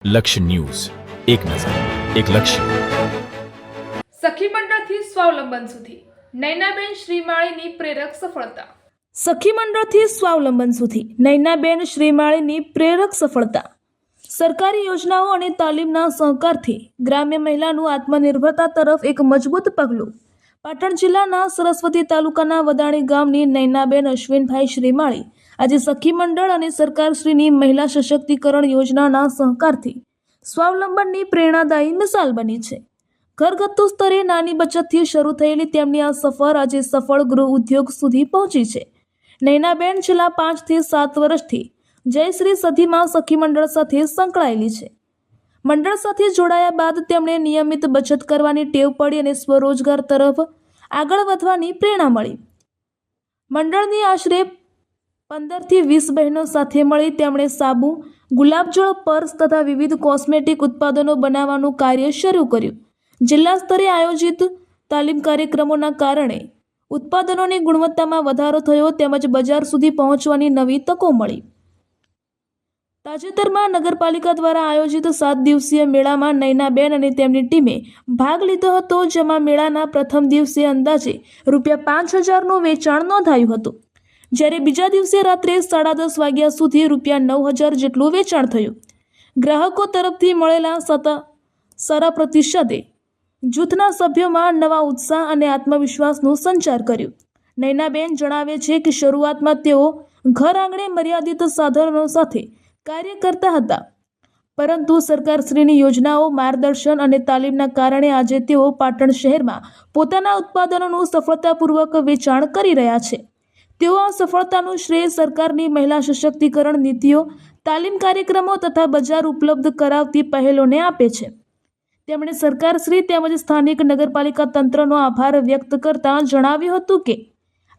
લક્ષ્ય ન્યૂઝ, એક નજર, એક લક્ષ્ય. સખી મંડળથી સ્વાવલંબન સુધી નૈનાબેન શ્રીમાળીની પ્રેરક સફળતા. સખી મંડળથી સ્વાવલંબન સુધી નૈનાબેન શ્રીમાળીની પ્રેરક સફળતા. સરકારી યોજનાઓ અને તાલીમના સહકારથી ગ્રામ્ય મહિલાનું આત્મનિર્ભરતા તરફ એક મજબૂત પગલું. પાટણ જિલ્લાના સરસ્વતી તાલુકાના વદાણી ગામની નૈનાબેન અશ્વિનભાઈ શ્રીમાળી આજે સખી મંડળ અને સરકારશ્રીની મહિલા સશક્તિકરણ યોજનાના સહકારથી સ્વાવલંબનની પ્રેરણાદાયી મિસાલ બની છે. ઘરગથ્થુ સ્તરે નાની બચતથી શરૂ થયેલી તેમની આ સફર આજે સફળ ગૃહ ઉદ્યોગ સુધી પહોંચી છે. નૈનાબેન છેલ્લા 5 થી 7 વર્ષથી જયશ્રી સધીમાં સખી મંડળ સાથે સંકળાયેલી છે. મંડળ સાથે જોડાયા બાદ તેમણે નિયમિત બચત કરવાની ટેવ પડી અને સ્વરોજગાર તરફ આગળ વધવાની પ્રેરણા મળી. મંડળની આશરે 15 થી 20 બહેનો સાથે મળી તેમણે સાબુ, ગુલાબજળ, પર્સ તથા વિવિધ કોસ્મેટિક ઉત્પાદનો બનાવવાનું કાર્ય શરૂ કર્યું. જિલ્લા સ્તરે આયોજિત તાલીમ કાર્યક્રમોના કારણે ઉત્પાદનોની ગુણવત્તામાં વધારો થયો તેમજ બજાર સુધી પહોંચવાની નવી તકો મળી. તાજેતરમાં નગરપાલિકા દ્વારા આયોજિત 7 દિવસીય મેળામાં નૈનાબેન અને તેમની ટીમે ભાગ લીધો હતો, જેમાં મેળાના પ્રથમ દિવસે અંદાજે ₹5,000નું વેચાણ નોંધાયું હતું, જ્યારે બીજા દિવસે રાત્રે 10:30 વાગ્યા સુધી ₹9,000 જેટલું વેચાણ થયું. ગ્રાહકો તરફથી મળેલા સારા પ્રતિસાદે જૂથના સભ્યોમાં નવા ઉત્સાહ અને આત્મવિશ્વાસનો સંચાર કર્યો. નૈનાબેન જણાવે છે કે શરૂઆતમાં તેઓ ઘર આંગણે મર્યાદિત સાધનો સાથે કાર્ય કરતા હતા, પરંતુ સરકારશ્રીની યોજનાઓ, માર્ગદર્શન અને તાલીમના કારણે આજે તેઓ પાટણ શહેરમાં પોતાના ઉત્પાદનોનું સફળતાપૂર્વક વેચાણ કરી રહ્યા છે. તેઓ આ સફળતાનું શ્રેય સરકારની મહિલા સશક્તિકરણ નીતિઓ, તાલીમ કાર્યક્રમો તથા બજાર ઉપલબ્ધ કરાવતી પહેલોને આપે છે. તેમણે સરકારશ્રી તેમજ સ્થાનિક નગરપાલિકા તંત્રનો આભાર વ્યક્ત કરતા જણાવ્યું હતું કે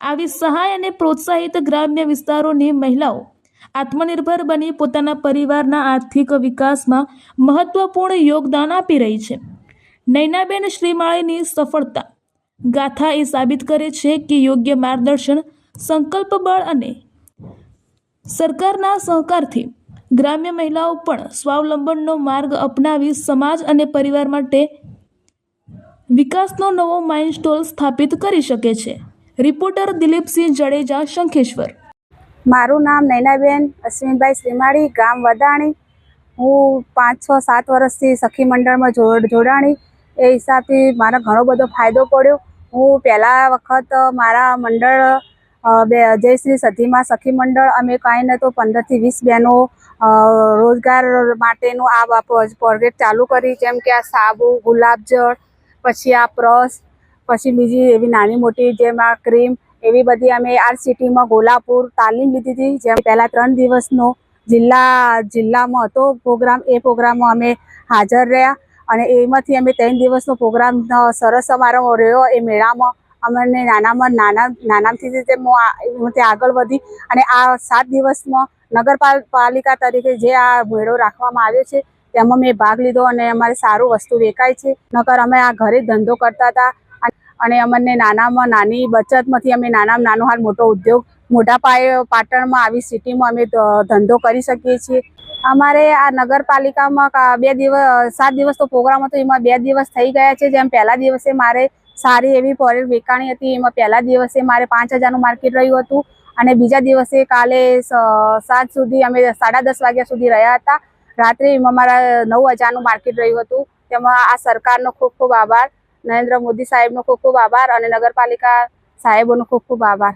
આવી સહાય અને પ્રોત્સાહિત ગ્રામ્ય વિસ્તારોની મહિલાઓ આત્મનિર્ભર બની પોતાના પરિવારના આર્થિક વિકાસમાં મહત્વપૂર્ણ યોગદાન આપી રહી છે. નૈનાબેન શ્રીમાળીની સફળતા ગાથા એ સાબિત કરે છે કે યોગ્ય માર્ગદર્શન, સંકલ્પ બળ અને સરકારના સહકારથી ગ્રામ્ય મહિલાઓ પણ સ્વાવલંબનનો માર્ગ અપનાવી સમાજ અને પરિવાર માટે વિકાસનો નવો માઇલસ્ટોન સ્થાપિત કરી શકે છે. રિપોર્ટર દિલીપસિંહ જાડેજા, શંખેશ્વર. મારું નામ નૈનાબેન અશ્વિનભાઈ શ્રીમાળી, ગામ વદાણી. હું 5, 6, 7 વર્ષથી સખી મંડળમાં જોડાણી. એ હિસાબથી મારો ઘણો બધો ફાયદો પડ્યો. હું પહેલાં વખત મારા મંડળ જયશ્રી સધીમાં સખી મંડળ અમે કાંઈ નહીં તો 15 થી 20 બહેનો રોજગાર માટેનું આ પ્રોજેક્ટ ચાલુ કરી, જેમ કે આ સાબુ, ગુલાબજળ, પછી આ પર્સ, પછી બીજી એવી નાની મોટી જેમ આ ક્રીમ, એવી બધી અમે RCTમાં ગોલાપુર તાલીમ લીધી હતી. જેમ પહેલાં 3 દિવસનો જિલ્લામાં હતો પ્રોગ્રામ. એ પ્રોગ્રામમાં અમે હાજર રહ્યા અને એમાંથી અમે 3 દિવસનો પ્રોગ્રામ સરસ અમારો રહ્યો. એ મેળામાં અમને નાનામથી એમાંથી આગળ વધી અને આ 7 દિવસમાં નગરપાલિકા તરીકે જે આ મેળો રાખવામાં આવ્યો છે તેમાં મેં ભાગ લીધો અને અમારે સારું વસ્તુ વેચાય છે. નકર અમે આ ઘરે ધંધો કરતા હતા અને અમને નાનામાં નાની બચતમાંથી અમે નાનામાં નાનો હાલ મોટો ઉદ્યોગ મોટા પાયે પાટણમાં આવી સિટીમાં અમે ધંધો કરી શકીએ છીએ. અમારે આ નગરપાલિકામાં 7 દિવસનો પ્રોગ્રામ હતો, એમાં 2 દિવસ થઈ ગયા છે. જેમ પહેલા દિવસે મારે સારી એવી પોરેલ વેચાણી હતી, એમાં પહેલા દિવસે મારે 5,000નું માર્કેટ રહ્યું હતું અને બીજા દિવસે કાલે સાંજ સુધી અમે 10:30 વાગ્યા સુધી રહ્યા હતા. રાત્રે એમાં મારા 9,000નું માર્કેટ રહ્યું હતું. તેમાં આ સરકારનો ખૂબ ખૂબ આભાર, નરેન્દ્ર મોદી સાહેબનો ખૂબ ખૂબ આભાર અને નગરપાલિકા સાહેબોનો ખૂબ ખૂબ આભાર.